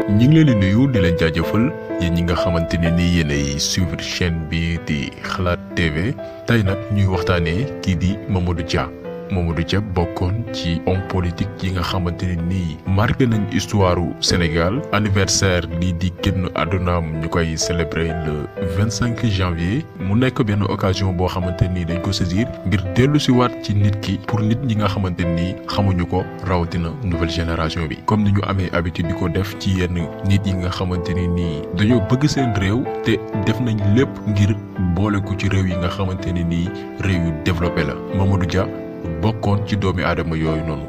ñi ngi leen di nuyu di leen jaajëfal yéen ñi nga xamante ne ni yéenay suivre chaîne bi di Xalaat TV tey nag ñuy waxtaanee kii di Mamadou Dia bokkoon ci homme politique yi nga xamante ne nii marqué nañ histoire Sénégal anniversaire lii di génn àddunaam ñu koy célébrer le 25 janvier mu nekk benn occasion boo xamante nii dañ ko saisir ngir dellu si waat ci nit ki pour nit ñi nga xamante nii xamuñu ko rawatina nouvelle génération bi comme ni ñu amee habitude di ko def ci yenn nit yi nga xamante ne nii dañoo bëgg seen réew te def nañ lépp ngir boole ko ci réew yi nga xamante ne nii réew yu développé la Mamadou Dia bokkoon ci doomi aadama yooyu noonu.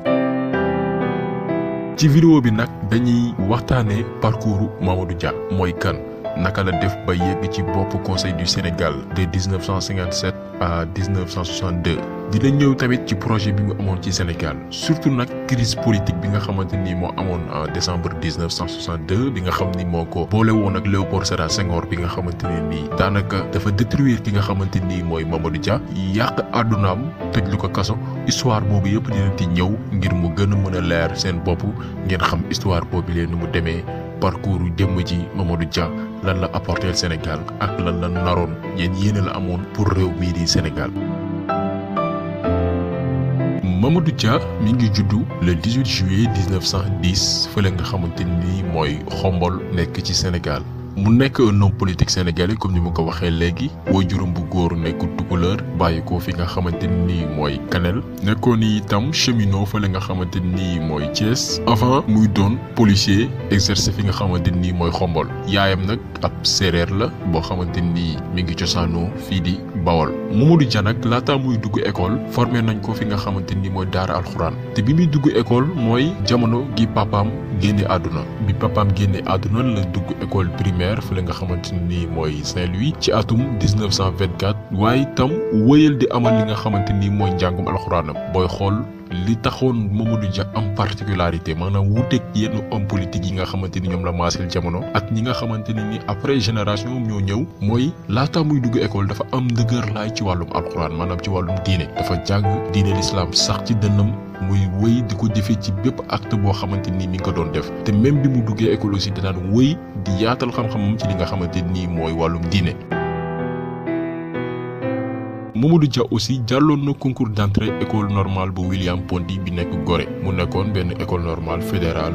ci vidéo bi nag dañuy waxtaanee parcours Mamadou Dia mooy kan naka la def ba yegg ci bopp conseil du Sénégal de 1957 à 1962 dina ñëw tamit ci projet bi mu amoon ci Sénégal surtout nag crise politique bi nga xamante ni moo amoon en décembre 1962 bi nga xam ni moo ko boole woon ak Léopold Sédar Senghor bi nga xamante ne nii daanaka dafa détruire ki nga xamante ni mooy Mamadou Dia yàq àddunaam tëj lu ko kaso histoire boobu yëpp dina ci ñëw ngir mu gën a mën a leer seen bopp ngeen xam histoire boobu leen nu mu demee parcours jëmm ji Mamadou Dia lan la apporter Sénégal ak lan la naroon yéene la amoon pour réew mii di Sénégal. Mamadou Dia mi ngi juddu le 18 juillet 1910 fële nga xamante ni mooy Xombol nekk ci Sénégal. mu nekk un homme politique sénégalais comme ni ma ko waxee léegi waajuram bu góor nekk tukuleur bàyyi ko fi nga xamante ni mooy Kanel nekkoon itam cheminot fële nga xamante ni mooy Thiès avant muy doon policier exercer fi nga xamante ni mooy Xombol yaayam nag ab séeréer la boo xamante ni mi ngi cosaanoo fii di Bawol. Mamadou Dia nag laataa muy dugg école formé nañ ko fi nga xamante ni mooy daara alxuraan te bi muy dugg école mooy jamono gi papaam génne àdduna bi papaam génne àdduna la dugg école primaire fële nga xamante ni mooy Saint-Louis ci atum 1924 waaye itam wëyal di amal li nga xamante ni mooy njàngum alxuraanam booy xool li taxoon Mamadou Dia am particularité maanaam wuuteeg yenn homme politique yi nga xamante ni ñoom la maaseel jamono ak ñi nga xamante ni après génération ñoo ñëw mooy laata muy dugg école dafa am ndëgër laay ci wàllum alxuraan maanaam ci wàllum diine dafa jàng diine l'islam sax ci dënnam muy wëy di ko jëfee ci bépp acte boo xamante ni mi ngi ko doon def te même bi mu duggee école aussi da daan wëy di yaatal xam-xamam ci li nga xamante ni mooy wàllum diine. Mamadou Dia aussi jàlloon na concours d'entrée école normale bu William Ponty bi nekk Gorée mu nekkoon benn école normale fédérale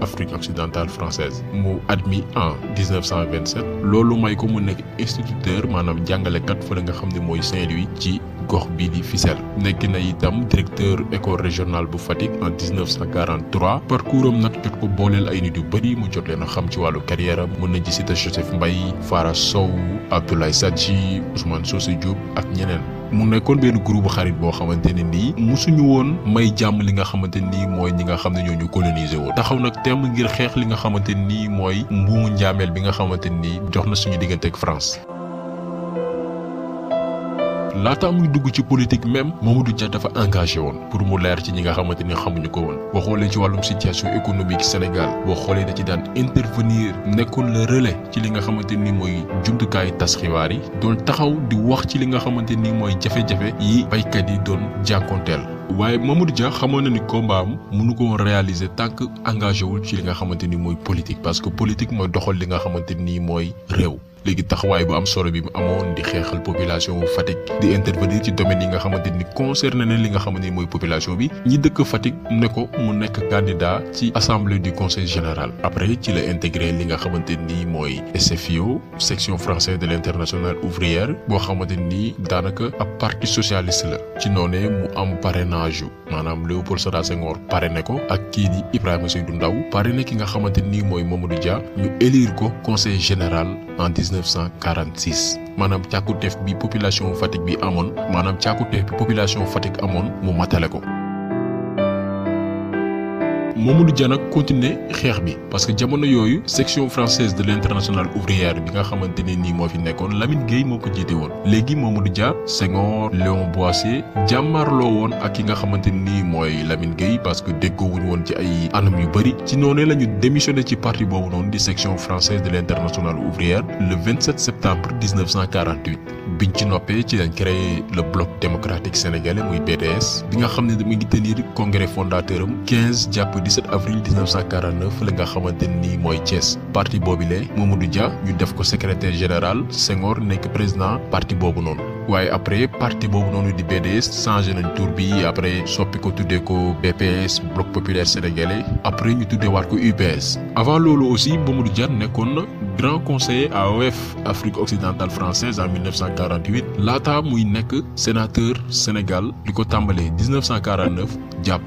Afrique occidentale française mu admis en 1927 loolu may ko mu nekk instituteur maanaam jàngalekat fa la nga xam ne mooy Saint-Louis ci gox bii di Fissel nekk na itam directeur école régionale bu Fatick en 1943 parcours am nag jot ko booleel ay nit yu bëri mu jot leen a xam ci wàllu carrière am mën na ci citer Joseph Mbaye Fara Sow Abdoulaye Sadji Ousmane Socé Diop ak ñeneen. mu nekkoon benn groupe xarit boo xamante ne nii musuñu woon may jàmm li nga xamante nii mooy ñi nga xam ne ñoo ñu colonisé woon taxaw nag temm ngir xeex li nga xamante nii mooy mbuumu njaameel bi nga xamante nii jox na suñu diggante ak France. laata muy dugg ci politique même Mamadou Dia dafa engagé woon pour mu leer ci ñi nga xamante ni xamuñu ko woon boo xoolee ci wàllum situation économique Sénégal boo xoolee da ci daan intervenir nekkoon le relais ci li nga xamante ni mooy jumtukaayu tas xibaar yi doon taxaw di wax ci li nga xamante ni mooy jafe-jafe yi baykat yi doon jànkonteel waaye Mamadou Dia xamoon na ni combat am mënu ko woon réaliser tant que engagé wul ci li nga xamante ni mooy politique parce que politique mooy doxal li nga xamante ni mooy réew. léegi taxawaay bu am solo bi mu amoon di xeexal population Fatick di intervenir ci domaine yi nga xamante ni concerné na li nga xamante ni mooy population bi ñi dëkk Fatick ne ko mu nekk candidat ci assemblée du conseil général après ci la intégré li nga xamante ni mooy SFIO section française de l'internationale ouvrière boo xamante ni daanaka ab parti socialiste la ci noonee mu am parrainage maanaam Léopold Sédar Senghor parrainé ko ak kii di Ibrahima Seydou Ndaw parrainé ki nga xamante ni mooy Mamadou Dia ñu élire ko conseil général en 1946 maanaam càkkuteef bi population Fatick bi amoon maanaam càkkuteef bi population Fatick amoon mu matale ko. Mamadou Dia nag continuer xeex bi parce que jamono yooyu section française de l'internationale ouvrière bi nga xamante ne nii moo fi nekkoon Lamine Gueye moo ko jiite woon léegi Mamadou Dia Senghor Léon Boissier jàmmarloo woon ak ki nga xamante nii mooy Lamine Gueye parce que déggoowuñu woon ci ay anam yu bëri ci noonu la ñu démissionné ci parti boobu noonu di section française de l'internationale ouvrière le 27 septembre 1948 biñ ci noppee ci lañ créé le bloc démocratique sénégalais muy BDS bi nga xam ne mu ngi tenir congrès fondateur am 15 jàpp 17 avril 1949 la nga xamante ni mooy Thiès. parti boobile Mamadou Dia ñu def ko secrétaire général Senghor nekk président parti boobu noonu waaye après parti boobu noonu di BDS changé nañ tur bi après soppi ko tuddee ko BPS bloc populaire sénégalais après ñu tuddee waat ko UPS. avant loolu aussi Mamadou Dia nekkoon na grand conseiller AOF Afrique occidentale française en 1948 laata muy nekk sénateur Sénégal li ko tàmbalee 1949 jàpp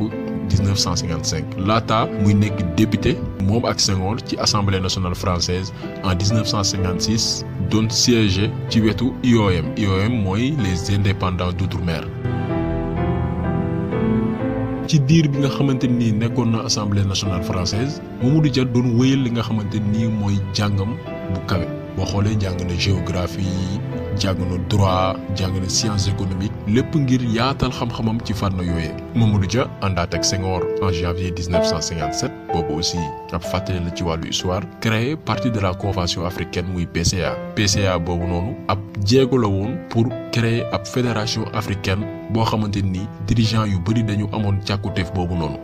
1955 laata muy nekk député moom ak Senghor ci assemblée nationale française en 1956 doon siéger ci wetu IOM mooy les indépendants d'outre-mer. ci diir bi nga xamante ni nekkoon na assemblée nationale française Mamadou Dia doon wéyal li nga xamante ni mooy jàngam bu kawe boo xoolee jàng na géographie jàng na droit jàng na sciences économiques lépp ngir yaatal xam-xamam ci fànn yooyee. Mamadou Dia àndaat ak Senghor en janvier 1957 boobu aussi ab fàttali la ci wàllu histoire créé parti de la convention africaine muy PCA boobu noonu ab jéego la woon pour créer ab fédération africaine boo xamante ni dirigeant yu bëri dañu amoon càkkutéef boobu noonu.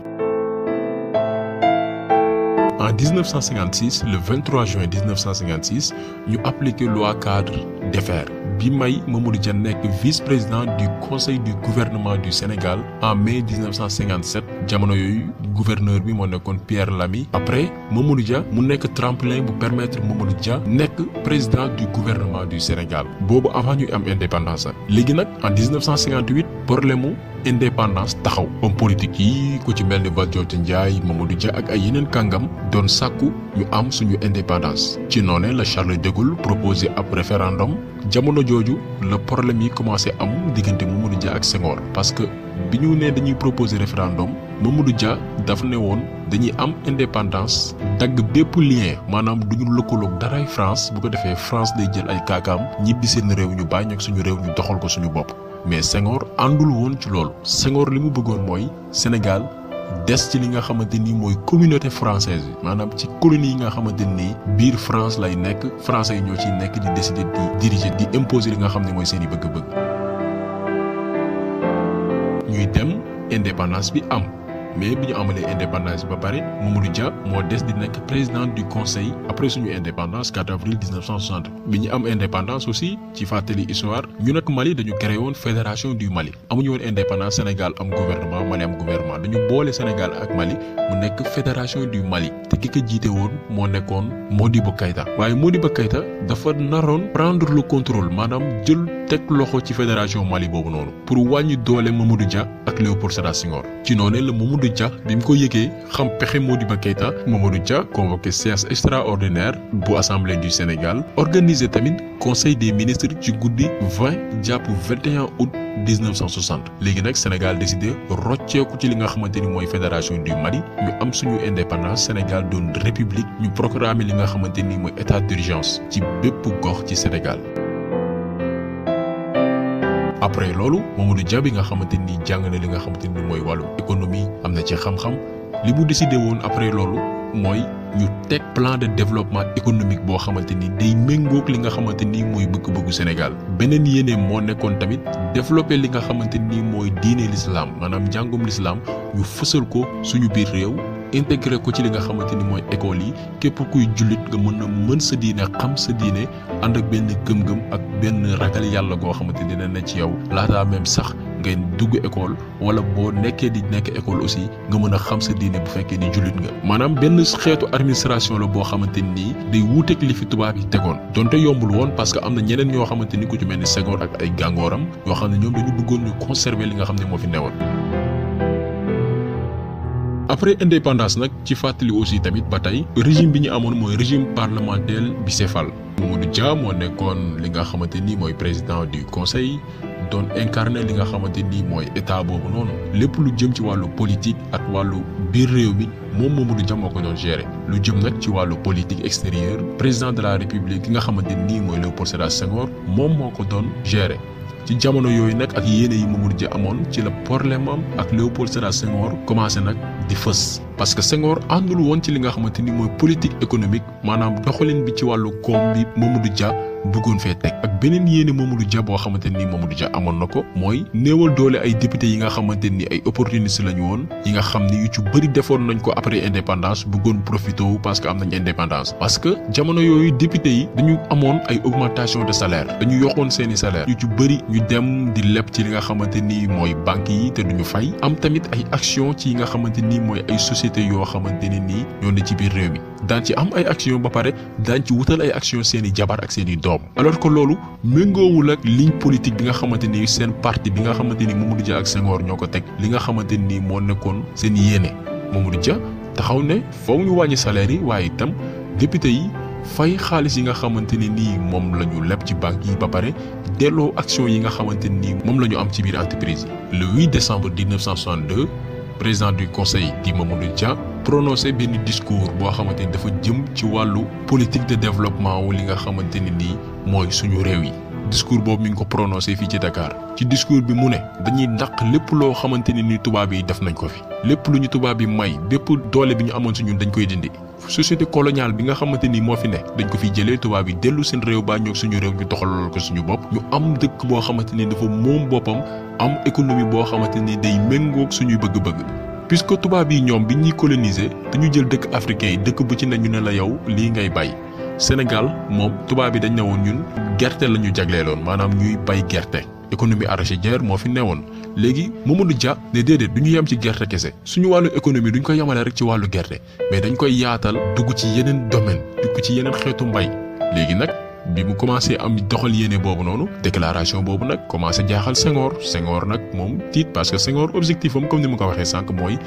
En 1956 le 23 juin 1956 ñu appliqué loi cadre DEFER bi may Mamadou Dia nekk vice-président du conseil du gouvernement du Sénégal en mai 1957 jamono yooyu gouverneur bi moo nekkoon Pierre Lamy. après Mamadou Dia mu nekk tremplin bu permettre Mamadou Dia nekk président du gouvernement du Sénégal boobu avant ñuy am indépendance léegi nag en 1958 problème mu indépendance taxaw homme politique yi ku ci mel ni Valdiodio Ndiaye Mamadou Dia ak ay yeneen kàngam doon sàkku ñu am suñu indépendance ci noonu la Charles de Gaulle proposé ab référendum jamono jooju la problème yi commencé am diggante Mamadou Dia ak Senghor parce que bi ñu nee dañuy proposer référendum Mamadou Dia daf ne woon dañuy am indépendance dagg bépp lien maanaam duñu lëkkaloog daray France bu ko defee France day jël ay kaakaam ñibbi seen réew ñu bàyyi ak suñu réew ñu doxal ko suñu bopp. mais Senghor àndul woon ci loolu Senghor li mu bëggoon mooy Sénégal des ci li nga xamante ni mooy communauté française bi maanaam ci colonie yi nga xamante ni biir France lay nekk français yi ñoo ciy nekk di décider di diriger di imposer li nga xam ne mooy seen i bëgg-bëgg. ñuy dem indépendance bi am mais bi ñu amalee indépendance bi ba pare Mamadou Dia moo des di nekk président du conseil après suñu indépendance 4 avril 1960 bi ñu am indépendance aussi ci fàttali histoire ñu nag Mali dañu créé woon fédération du Mali amuñu woon indépendance Sénégal am gouvernement Mali am gouvernement dañu boole Sénégal ak Mali mu nekk fédération du Mali te ki ko jiite woon moo nekkoon Modibo Keïta waaye Modibo Keïta dafa naroon prendre le contrôle maanaam jël teg loxo ci fédération Mali boobu noonu pour wàññi doole Mamadou Dia ak Léopold Sédar Senghor ci noonu la Mamadou Dia bi mu ko yëgee xam pexe Modibo Keïta Mamadou Dia convoqué séance extraordinaire bu assemblée du Sénégal organisé tamit conseil des ministres ci guddi 20 jàpp 21 août 1960 léegi nag Sénégal décidé rocceeku ci li nga xamante ni mooy fédération du Mali ñu am suñu indépendance Sénégal doon république ñu programmer li nga xamante ni mooy état d'urgence ci bépp gox ci Sénégal. après loolu Mamadou Dia bi nga xamante ni jàng na li nga xamante ni mooy wàllu économie am na ci xam-xam li mu décidé woon après loolu mooy ñu teg plan de développement économique boo xamante ni day méngoog li nga xamante ni mooy bëgg-bëggu Sénégal beneen yéene moo nekkoon tamit développer li nga xamante ni mooy diine l'islam maanaam njàngum l'islam ñu fësal ko suñu biir réew intégré ko ci li nga xamante ni mooy école yi képp kuy jullit nga mën sa diine xam sa diine ànd ak benn gëm-gëm ak benn ragal yàlla goo xamante ni dina ne ci yow laataa même sax ngay dugg école wala boo nekkee di nekk école aussi nga mën a xam sa diine bu fekkee ni jullit nga maanaam benn xeetu administration la boo xamante ni day wuuteeg li fi tubaab yi tegoon donte yombul woon parce que am na ñeneen ñoo xamante ni ku ci mel ni Senghor ak ay gàngooram yoo xam ne ñoom dañu bëggoon ñu conserver li nga xam ne moo fi newoon. après indépendance nag ci fàttali aussi tamit ba tey régime bi ñu amoon mooy régime parlementaire bicéphale Mamadou Dia moo nekkoon li nga xamante ni mooy président du conseil doon incarné li nga xamante ni mooy état boobu noonu lépp lu jëm ci wàllu politique ak wàllu biir réew mi moom Mamadou Dia moo ko doon gérer lu jëm nag ci wàllu politique extérieure président de la république ki nga xamante ni mooy Léopold Sédar Senghor moom moo ko doon gérer. ci jamono yooyu nag ak yéene yi Mamadou Dia amoon ci la problème am ak Léopold Sédar Senghor commencé nag di fës parce que Senghor àndul woon ci li nga xamante ni mooy politique économique maanaam doxalin bi ci wàllu koom bi Mamadou Dia bëggoon fee teg ak beneen yéene Mamadou Dia boo xamante ni Mamadou Dia amoon na ko mooy néewal doole ay député yi nga xamante ni ay opportunistes lañu woon yi nga xam ni yu ci bëri defoon nañ ko après indépendance bëggoon profité wu parce que am nañ indépendance parce que jamono yooyu député yi dañu amoon ay augmentation de salaire dañu yokkoon seeni salaire yu ci bëri ñu dem di leb ci li nga xamante ni mooy banques yi te duñu fay am tamit ay action ci yi nga xamante ni mooy ay sociétés yoo xamante ne nii ñoo ne ci biir réew mi daan ci am ay action ba pare daan ci wutal ay action seeni jabar ak seeni doom alors que loolu méngoowul ak ligne politique bi nga xamante ni seen parti bi nga xamante ni Mamadou Dia ak Senghor ñoo ko teg li nga xamante ni moo nekkoon seen yéene Mamadou Dia taxaw ne faw ñu wàññi salaire yi waaye itam député yi fay xaalis yi nga xamante ne nii moom la ñu leb ci banque yi ba pare delloo action yi nga xamante ni moom la ñu am ci biir entreprise yi. Le 8 décembre 1962 président du conseil di Mamadou Dia prononcé benn discours boo xamante ni dafa jëm ci wàllu politique de développement wu li nga xamante ne nii mooy suñu réew yi. discours boobu mi ngi ko prononcé fii ci Dakar ci discours bi mu ne dañuy dàq lépp loo xamante ni tubaab yi def nañ ko fi lépp lu ñu tubaab yi may bépp doole bi ñu amoon si ñun dañ koy dindi société coloniale bi nga xamante ni moo fi ne dañ ko fi jëlee tubaab yi dellu seen réew baa ñoog suñu réew ñu doxalal ko suñu bopp ñu am dëkk boo xamante ni dafa moom boppam am économie boo xamante ni day méngoog suñuy bëgg-bëgg puisque tubaab yi ñoom bi ñuy coloniser dañu jël dëkk africain yi dëkk bu ci ne ñu ne la yow lii ngay bay Sénégal moom tubaab yi dañ ne woon ñun gerte la ñu jagleeloon maanaam ñuy bay gerte économie arachidière moo fi newoon léegi Mamadou Dia ne déedéet du ñu yem ci gerte kese suñu wàllu économie duñ ko yemale rek ci wàllu gerte mais dañ koy yaatal dugg ci yeneen domaine dugg ci yeneen xeetu mbay léegi nag bi mu commencé am doxal yéene boobu noonu déclaration boobu nag commencé jaaxal Senghor nag moom tiit parce que Senghor objectif am comme ni ma ko waxee sànq mooy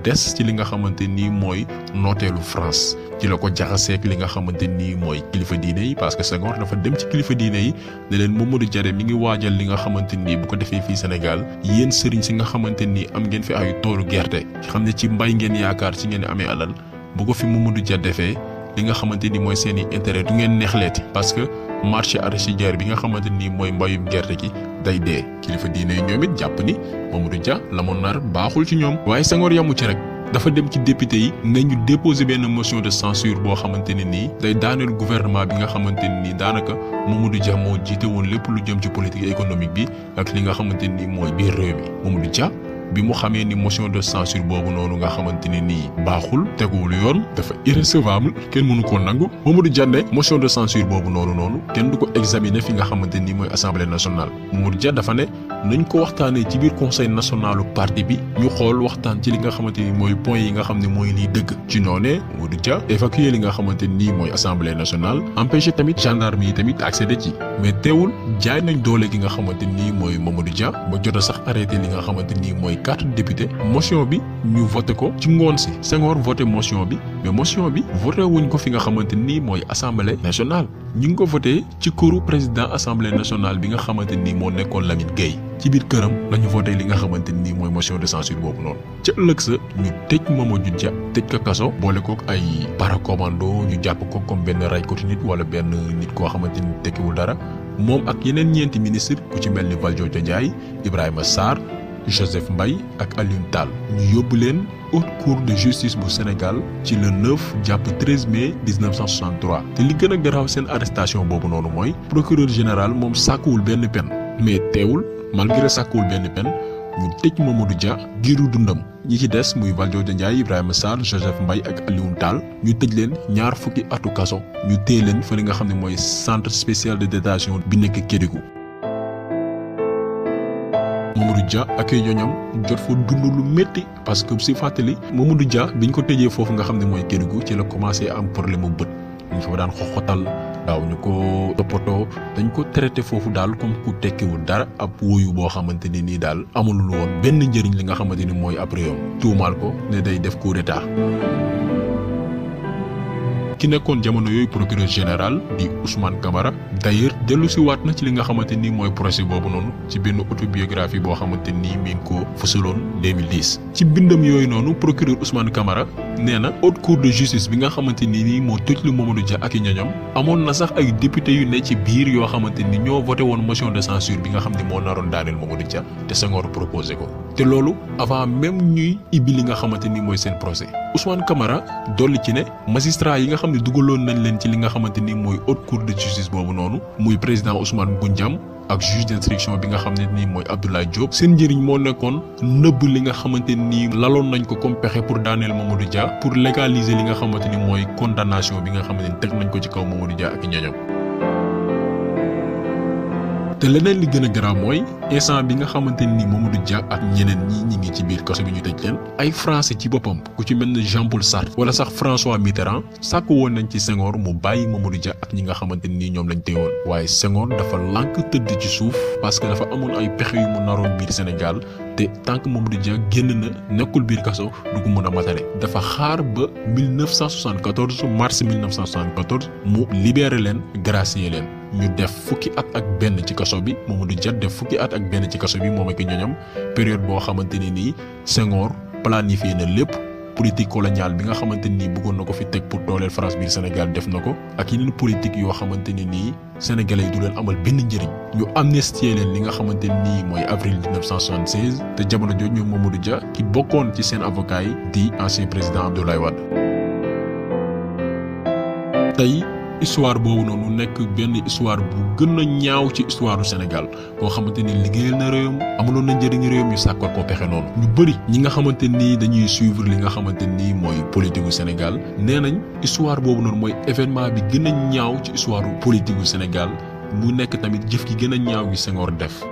des ci li nga xamante ni mooy nooteelu France ci la ko jaxaseek li nga xamante ni mooy kilifa diine yi parce que Senghor dafa dem ci kilifa diine yi ne leen Mamadou Dia mi ngi waajal li nga xamante ni bu ko defee fii Sénégal yéen sëriñ si nga xamante ni am ngeen fi ay toolu gerte xam ne ci mbay ngeen yaakaar ci ngeen amee alal bu ko fi Mamadou Dia defee li nga xamante ni mooy seen i intérêt du ngeen neexleeti parce que marché arachidière bi nga xamante ni mooy mbayum gerte gi day dee kilifa diine yi ñoom it jàpp ni Mamadou Dia la mu nar baaxul ci ñoom waaye Senghor yamu ci rek dafa dem ci député yi nga ñu déposer benn motion de censure boo xamante ne nii day daaneel gouvernement bi nga xamante ne nii daanaka Mamadou Dia moo jiite woon lépp lu jëm ci politique économique bi ak li nga xamante ni mooy biir réew mi Mamadou Dia bi mu xamee ni motion de censure boobu noonu nga xamante ne nii baaxul teguwul yoon dafa irrecevable kenn mënu koo nangu Mamadou Dia ne motion de censure boobu noonu kenn du ko examiner fi nga xamante ni mooy assemblée nationale Mamadou Dia dafa ne nañ ko waxtaanee ci biir conseil nationalu parti bi ñu xool waxtaan ci li nga xamante ni mooy point yi nga xam ne mooy liy dëgg ci noonee Mamadou Dia évacuer li nga xamante ni mooy assemblée nationale empêché tamit gendarme yi tamit accéder ci mais teewul jaay nañ doole gi nga xamante ni mooy Mamadou Dia ba jot a sax arrêté li nga xamante ni mooy 4 députés motion bi ñu voté ko ci ngoon si Senghor voté motion bi mais motion bi voté wuñ ko fi nga xamante ni mooy assemblée nationale ñu ngi ko voté ci këru président assemblée nationale bi nga xamante ni moo nekkoon Lamine Gueye ci biir këram lañu voté li nga xamante ni mooy motion de censure boobu noonu ca ëllëg sa ñu tëj Mamadou Dia tëj ko kaso boole kook ay paracommando ñu jàpp ko comme benn raykoti nit wala benn nit koo xamante ni tekkiwul dara moom ak yeneen ñeenti ministre ku ci mel ni Valdiodio Ndiaye Ibrahima Sarr Joseph Mbaye ak Alioune Tall ñu yóbbu leen haute cour de justice bu Sénégal ci le 9 jàpp 13 mai 1963 te li gën a garaaw seen arrestation boobu noonu mooy procureur général moom sàkkuwul benn peine mais teewul malgré sàkkuwul benn peine ñu tëj Mamadou Dia giiru dundam ñi ci des muy Valdiodio Ndiaye Ibrahima Sarr Joseph Mbaye ak Alioune Tall ñu tëj leen ñaar fukki atu kaso ñu téye leen fa li nga xam ne mooy centre spécial de détention bi nekk Kédougou Mamadou Dia ak ay ñoñam jot fa dund lu métti parce que si fàttali Mamadou Dia biñ ko tëjee foofu nga xam ne mooy Kédougou ci la commencé am problème mu bët ñu fa daan xoxotal daaw ñu ko toppatoo dañ ko traité foofu daal comme ku tekkiwul dara ab woyu boo xamante ni nii daal amulul woon benn njëriñ li nga xamante ni mooy après yoon tuumaal ko ne day def coup d'état ki nekkoon jamono yooyu procureur général di Ousmane Camara d'ailleurs dellu si waat na ci li nga xamante ni mooy procès boobu noonu ci benn autobiographie boo xamante ni mi ngi ko fësaloon 2010 ci bindam yooyu noonu procureur Ousmane Camara nee na haute cour de justice bi nga xamante ni nii moo tëj lu Mamadou Dia ak i ñoñam amoon na sax ay député yu ne ci biir yoo xamante ni ñoo voté woon motion de censure bi nga xam ne moo naroon daaneel Mamadou Dia te Senghor proposé ko te loolu avant même ñuy ibbi li nga xamante ni mooy seen procès Ousmane Camara dolli ci ne magistrat yi nga xam ne dugaloon nañ leen ci li nga xamante ni mooy haute cour de justice boobu noonu muy président Ousmane Goundiam ak juge d'instruction bi nga xam ne nii mooy Abdoulaye Diop seen njëriñ moo nekkoon nëbb li nga xamante ni laloon nañ ko comme pexe pour daaneel Mamadou Dia pour légaliser li nga xamante ni mooy condamnation bi nga xamante ni teg nañ ko ci kaw Mamadou Dia ak ñoñam. te leneen li gën a garaaw mooy instant bi nga xamante ni Mamadou Dia ak ñeneen ñi ngi ci biir kaso bi ñu tëj leen ay français ci boppam ku ci mel ne Jean-Paul Sartre wala sax François Mitterrand sàkk woon nañ ci Senghor mu bàyyi Mamadou Dia ak ñi nga xamante ni ñoom lañ téewoon waaye Senghor dafa lànk tëdd ci suuf parce que dafa amoon ay pexe yu mu naroon biir Sénégal te tant que Mamadou Dia génn na nekkul biir kaso du ko mën a matale dafa xaar ba 1974 mars 1974 mu libéré leen gracier leen ñu def fukki at ak benn ci kaso bi Mamadou Dia def fukki at ak benn ci kaso bi moom ak ñoñam période boo xamante ni nii Senghor planifié na lépp politique coloniale bi nga xamante ni bëggoon na ko fi teg pour dooleel France biir Sénégal def na ko ak yeneen politique yoo xamante ni nii sénégalais yi du leen amal benn njëriñ ñu amnistier leen li nga xamante ni mooy avril 1976 te jamono jooju ñoom Mamadou Dia ki bokkoon ci seen avocat yi di ancien président Abdoulaye Wade. tey histoire boobu noonu nekk benn histoire bu gën a ñaaw ci histoire du Sénégal koo xamante ni liggéeyal na réewam amuloon na njëriñ réewam ñu sàkkal ko pexe noonu ñu bëri ñi nga xamante ni dañuy suivre li nga xamante ni mooy politique gu Sénégal nee nañ histoire boobu noonu mooy événement bi gën a ñaaw ci histoire politique gu Sénégal mu nekk tamit jëf gi gën a ñaaw gi Senghor def.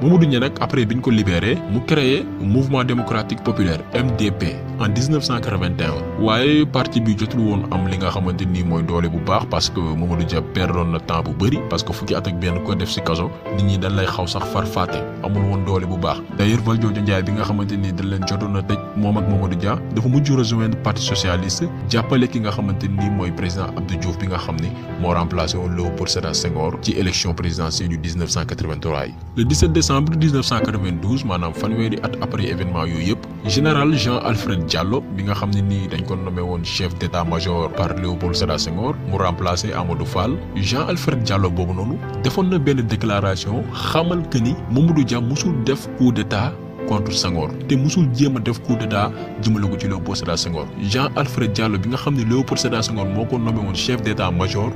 Mamadou Dia nag après bi ñu ko libéré mu créé mouvement démocratique populaire MDP en 1981 waaye parti bi jotul woon am li nga xamante ni mooy doole bu baax parce que Mamadou Dia perdoon na temps bu bëri parce que fukki at ak benn ko def ci kaso nit ñi dañ lay xaw sax farfaate amul woon doole bu baax d'ailleurs Valdiodio Ndiaye bi nga xamante ni dañ leen jotoon na tëj moom ak Mamadou Dia dafa mujj rejoindre parti socialiste jàppale ki nga xamante ni mooy président Abdou Diouf bi nga xam ni moo remplacé woon Léopold Sédar Senghor ci élection présidentielle du 1983 yi. Le 17 décembre 1992 maanaam fanweeri at après événement yooyu yëpp général Jean-Alfred Diallo bi nga xam ne nii dañ ko nommé woon chef d'état-major par Léopold Sédar Senghor mu remplacé Amadou Fall Jean-Alfred Diallo boobu noonu defoon na benn déclaration xamal que ni Mamadou Dia musul def coup d'état contre Senghor te musul jéem a def coup d'état jëmale ko ci Léopold Sédar Senghor Jean-Alfred Diallo bi nga xam ne Léopold Sédar Senghor moo ko nommé woon chef d'état-major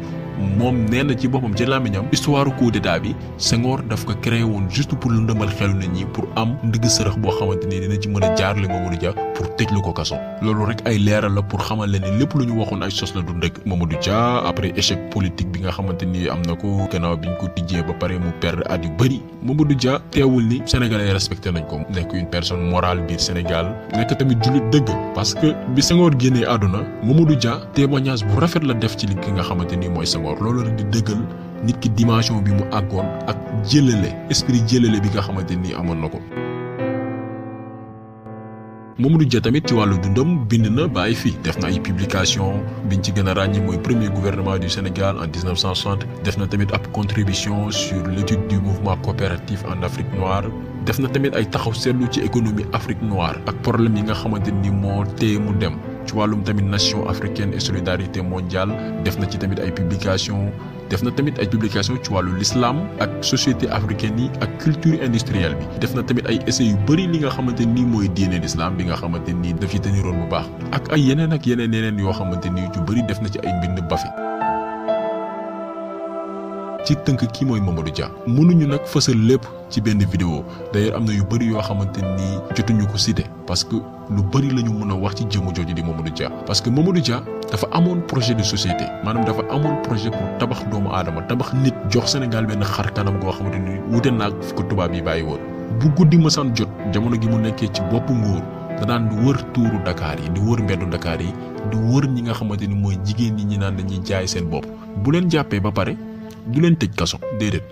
moom nee na ci boppam ci làmmiñam histoire coup d'état bi Senghor daf ko créé woon juste pour lëndëmal xelu nit ñi pour am ndigg sërëx boo xamante ni dina ci mën a jaarale Mamadou Dia pour tëj lu ko kaso loolu rek ay leeral la pour xamal leen ni lépp lu ñu waxoon ay sos la du dëgg Mamadou Dia après échec politique bi nga xamante ni am na ko gannaaw bi ñu ko tijjee ba pare mu perdre at yu bëri Mamadou Dia teewul ni sénégalais respecté nañ ko nekk une personne morale biir Sénégal nekk tamit jullit dëgg parce que bi Senghor génnee àdduna Mamadou Dia témoignage bu rafet la def ci li ki nga xamante ni mooy Senghor loolu rek di dëggal nit ki dimension bi mu àggoon ak jëlale esprit jëlale bi nga xamante ni amoon na ko. Mamadou Dia tamit ci wàllu dundam bind na ba ay fii def na ay publication biñ ci gën a ràññi mooy premier gouvernement du Sénégal en 1960 def na tamit ab contribution sur l'étude du mouvement coopératif en Afrique noire def na tamit ay taxaw seetlu ci économie Afrique noire ak problème yi nga xamante ni moo téye mu dem ci wàllum tamit nation africaine et solidarité mondiale def na ci tamit ay publication ci wàllu l'islam ak société africaine yi ak culture industrielle bi def na tamit ay essais yu bëri li nga xamante ni mooy diine l'islam bi nga xamante ni daf ci teniroon bu baax ak ay yeneen yoo xamante ni yu bëri def na ci ay mbind bafi ci tënk kii mooy Mamadou Dia mënuñu nag fësal lépp ci benn vidéo d'ailleurs am na yu bëri yoo xamante ni jotuñu ko cité parce que lu bëri la ñu mën a wax ci jëmm jooju di Mamadou Dia parce que Mamadou Dia dafa amoon projet de société maanaam dafa amoon projet pour tabax doomu aadama tabax nit jox Sénégal benn xar kanam goo xamante ni wute naag fi ko tubaab yi bàyyi woon bu guddi mësaan jot jamono gi mu nekkee ci boppu nguur da daan di wër tuuru Dakar yi di wër mbeddu Dakar yi di wër ñi nga xamante ni mooy jigéen ñi naan dañuy jaay seen bopp bu leen jàppee ba pare du leen tëj kaso déedéet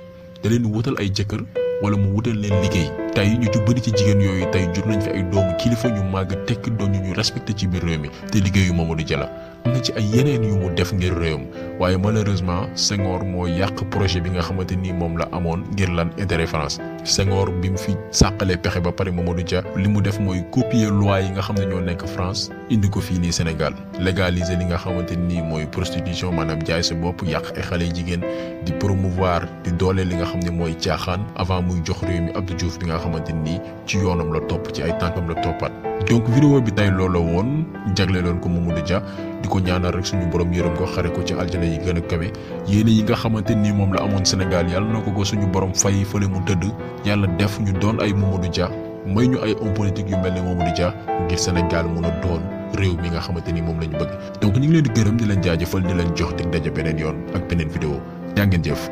da leen wutal ay jëkkër wala mu wutal leen liggéey tey ñu ci bëri ci jigéen yooyu tey jur nañ fi ay doomu kilifa ñu màgg tekk doon ñu respecté ci biir réew mi te liggéeyu Mamadou Dia la am na ci ay yeneen yu mu def ngir réewam waaye malheureusement Senghor moo yàq projet bi nga xamante ni moom la amoon ngir lan intérêt France Senghor bi mu fi sàqalee pexe ba pare Mamadou Dia li mu def mooy copier loi yi nga xam ne ñoo nekk France indi ko fii nii Sénégal légaliser li nga xamante ni mooy prostitution maanaam jaay sa bopp yàq ay xale jigéen di promouvoir di doole li nga xam ne mooy caaxaan avant muy jox réew mi Abdou Diouf bi nga xamante ni ci yoonam la topp ci ay tànkam la toppaat donc vidéo bi tay loolu la woon jagleeloon ko Mamadou Dia di ko ñaanal rek suñu borom yërëm ko xare ko ci aljana yi gën a kawe yéene yi nga xamante ni moom la amoon Sénégal yàlla na ko suñu borom fay fële mu tëdd yàlla def ñu doon ay Mamadou Dia may ñu ay homme politique yu mel ne Mamadou Dia ngir Sénégal mun a doon réew mi nga xamante ni moom lañu bëgg donc ñu ngi leen di gërëm di leen jaajëfal di leen jox dig daje beneen yoon ak beneen vidéo jaa ngeen jëf